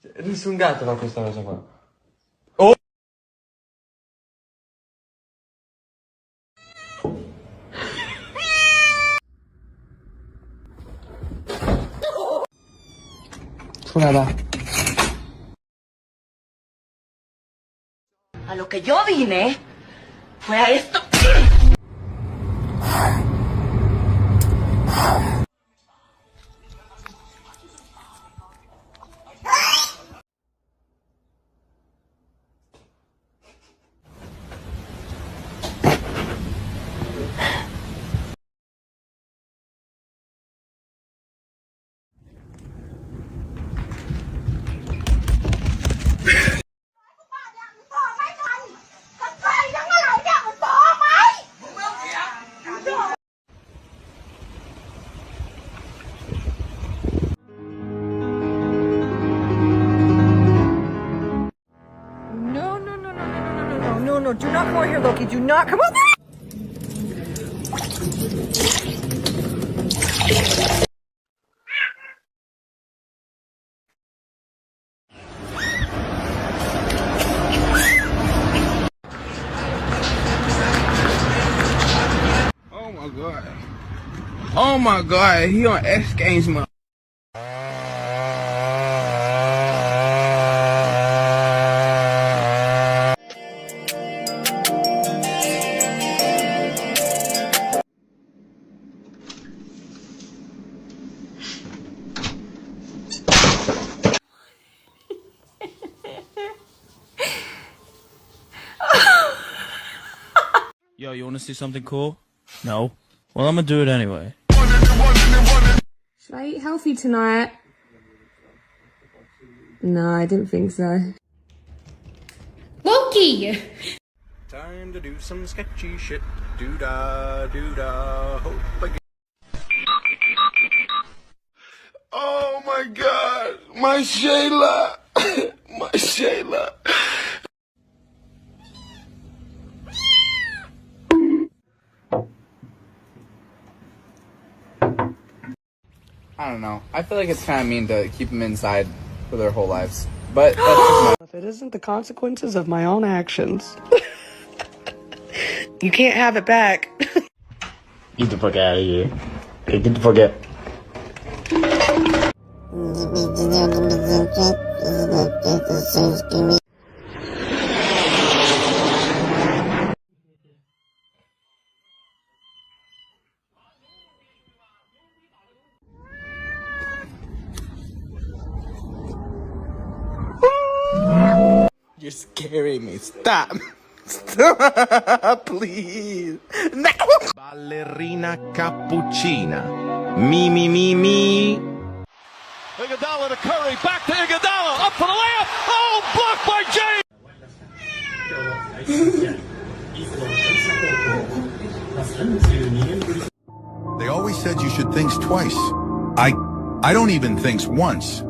Nessun gatto fa questa cosa qua. Oh! Suena. A lo que yo vine fue a esto. No, do not come over here, Loki. Do not come over here! Oh my god. Oh my god, he on X Games mode. Yo, you wanna see something cool? No? Well, I'm gonna do it anyway. Should I eat healthy tonight? No, I didn't think so. Loki! Time to do some sketchy shit. Doo-da, doo-da, hope I get... Oh my god! My Shayla! My Shayla! I don't know. I feel like it's kind of mean to keep them inside for their whole lives. But that's just my... If it isn't the consequences of my own actions, you can't have it back. Get the fuck out of here. Okay, get the fuck out. You're scaring me. Stop. Stop, please. No. Ballerina cappuccina. Me, me, me, me. Iguodala to Curry, back to Iguodala, up for the layup. Oh, blocked by James. They always said you should think twice. I don't even think once.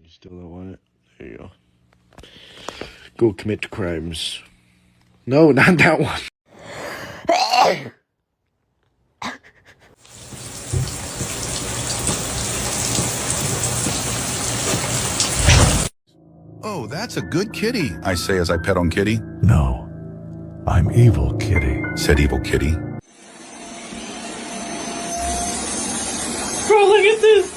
Still don't want it? There you go. Go commit crimes. No, not that one. Oh, that's a good kitty, I say as I pet on Kitty. No, I'm evil, Kitty. Said evil Kitty. Bro, look at this!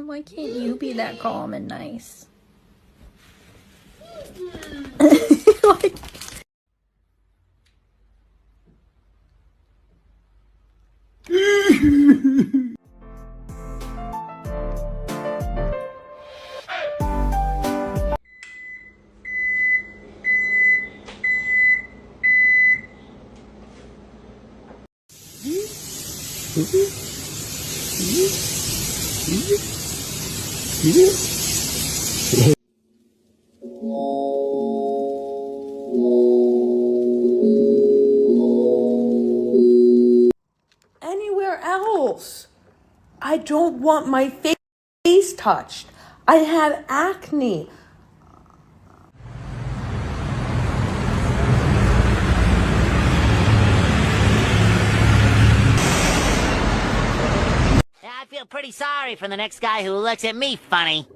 Why can't you be that calm and nice? Like... Anywhere else. I don't want my face touched. I had acne. I feel pretty sorry for the next guy who looks at me funny.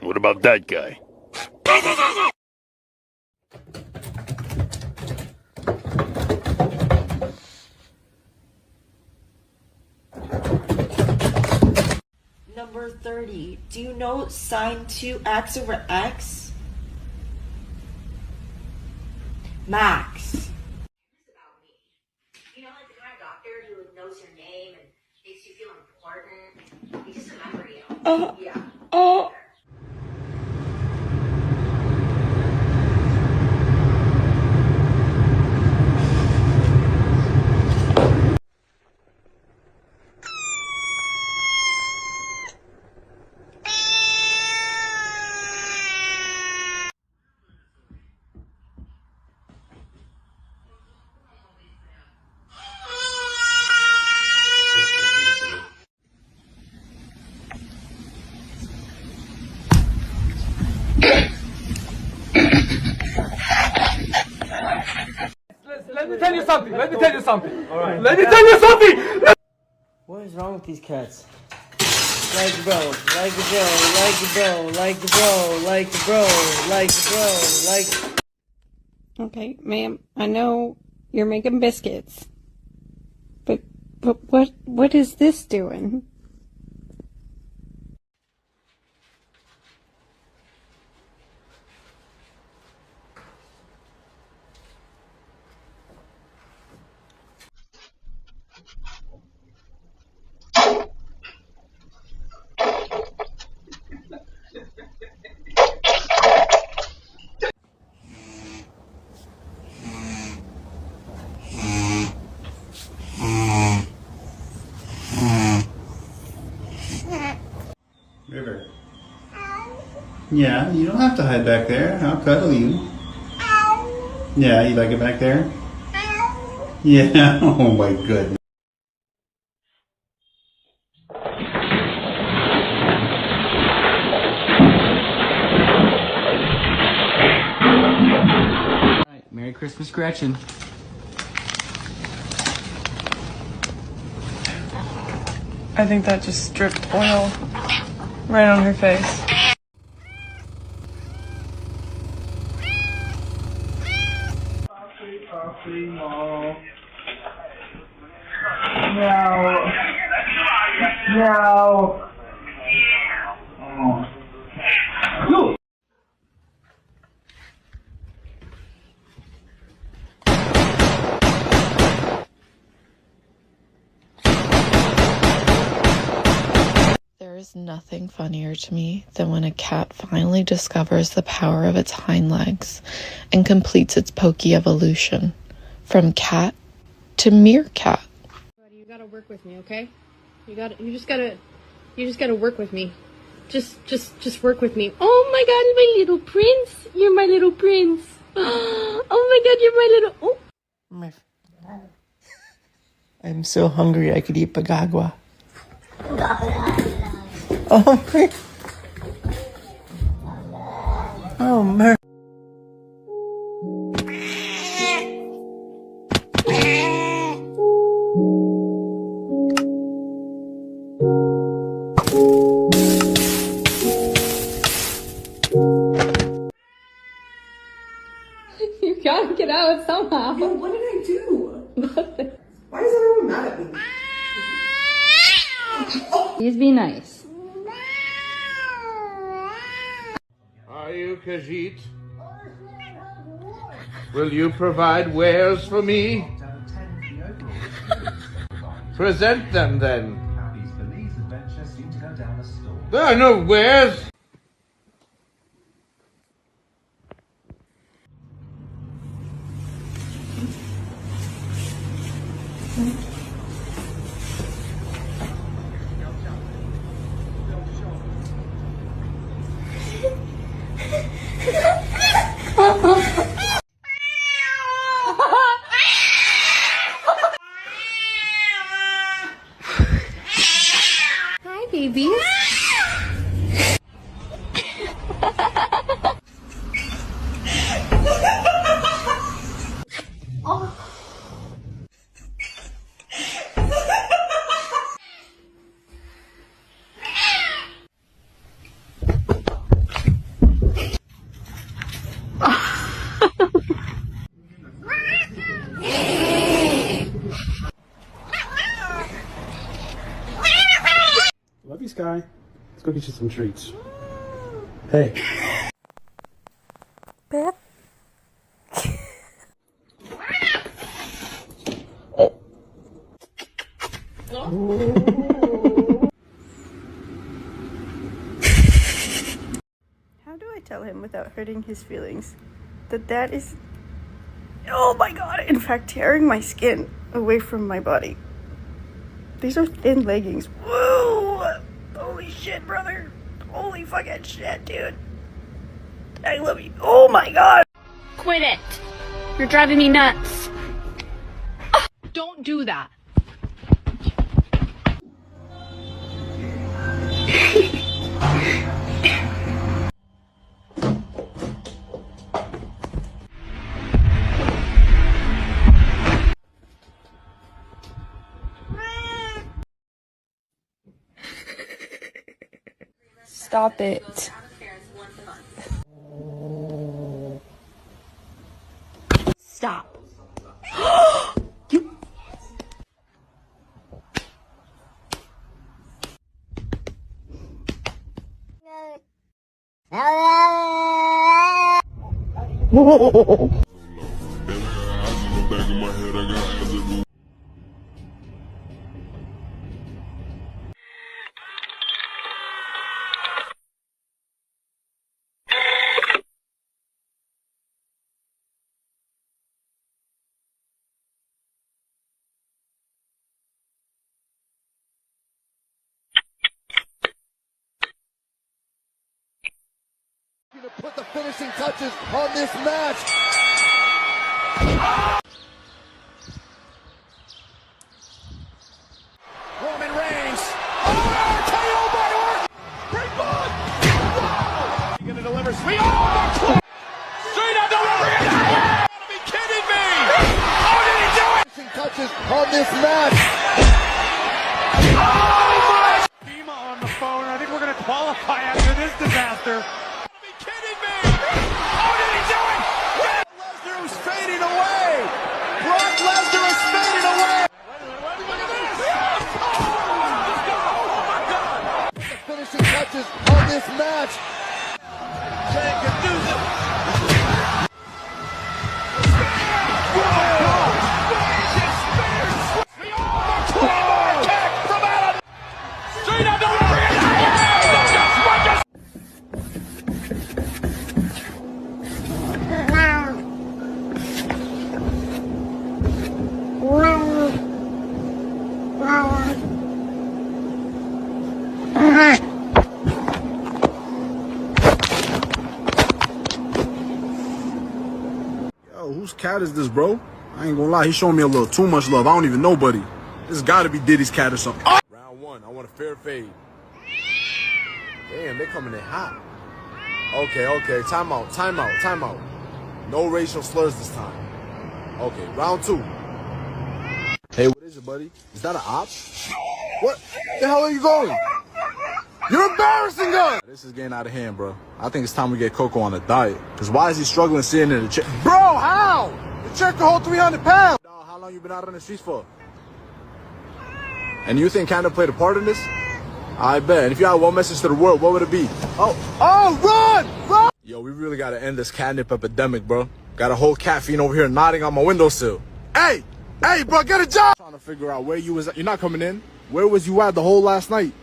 What about that guy? Number 30. Do you know sine 2x over x? Max. You know, like the kind of doctor who knows your name and makes you feel important. He just remembers you. Yeah. Oh. Let me tell you something. Let me tell you something. All right. Let me tell you something. What is wrong with these cats? Like the bro, like the bro, like the bro, like the bro, like the bro, like the bro, like. Okay, ma'am, I know you're making biscuits. But what is this doing? River. Yeah, you don't have to hide back there. I'll cuddle you. Yeah, you like it back there? Yeah, oh my goodness. Merry Christmas, Gretchen. I think that just dripped oil right on her face. No. No. Oh. There is nothing funnier to me than when a cat finally discovers the power of its hind legs and completes its pokey evolution from cat to meerkat. You gotta work with me, okay? You just gotta work with me. Just work with me. Oh my god, my little prince! You're my little prince! Oh my god, you're my little... Oh. I'm so hungry I could eat pagagwa. Oh my. Oh my. You gotta get out somehow. Yo, what did I do? Nothing. Why is everyone mad at me? Please be nice. Are you Khajiit? Will you provide wares for me? Present them then. There are no wares. Hi, babies. Love you, Sky. Let's go get you some treats. Hey. Beth? How do I tell him without hurting his feelings that is, oh my god, in fact, tearing my skin away from my body? These are thin leggings. Whoa! Holy shit, brother. Holy fucking shit, dude. I love you. Oh my god. Quit it. You're driving me nuts. Don't do that. Stop it. Stop. To put the finishing touches on this match. Roman Reigns. KO by Orton. Great ball. Wow. He's gonna deliver sweet. Oh, straight on delivery. You gotta be kidding me. How did he do it? Finishing touches on this match. Oh my! FEMA on the phone. I think we're gonna qualify after this disaster. Fading away! Brock Lesnar is fading away! Look at this! Oh my God! The finishing touches on this match. Jay can do this. Straight on delivery! Yo, whose cat is this, bro? I ain't gonna lie, he's showing me a little too much love. I don't even know, buddy. This gotta be Diddy's cat or something. Oh! Round one, I want a fair fade. Damn, they coming in hot. Okay, time out. No racial slurs this time. Okay, round two. Hey, what is it, buddy? Is that an op? What the hell are you going? You're embarrassing us! This is getting out of hand, bro. I think it's time we get Coco on a diet. Because why is he struggling sitting in the chair? Bro, how? The chair can hold 300 pounds! Dog, how long you been out on the streets for? And you think Canada played a part in this? I bet. And if you had one message to the world, what would it be? Run! Yo, we really gotta end this catnip epidemic, bro. Got a whole cat fiend over here nodding on my windowsill. Hey, bro, get a job! Trying to figure out where you was at. You're not coming in. Where was you at the whole last night?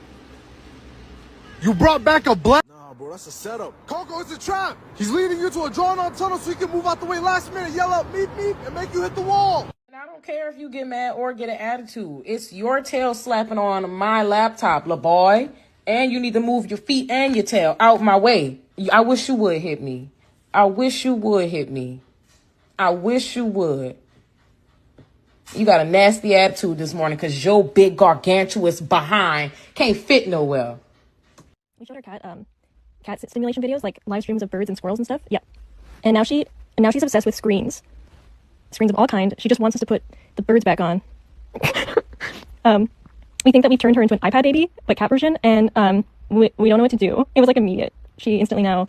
You brought back a black. Nah, bro, that's a setup. Coco, it's a trap. He's leading you to a drawn-on tunnel so he can move out the way last minute, yell out meep meep, and make you hit the wall. And I don't care if you get mad or get an attitude. It's your tail slapping on my laptop, la boy. And you need to move your feet and your tail out my way. I wish you would hit me. I wish you would hit me. I wish you would. You got a nasty attitude this morning because your big gargantuous behind can't fit nowhere. We showed her cat stimulation videos, like live streams of birds and squirrels and stuff. Yeah. And now she's obsessed with screens. Screens of all kind. She just wants us to put the birds back on. We think that we turned her into an iPad baby, like cat version, and we don't know what to do. It was like immediate. She instantly now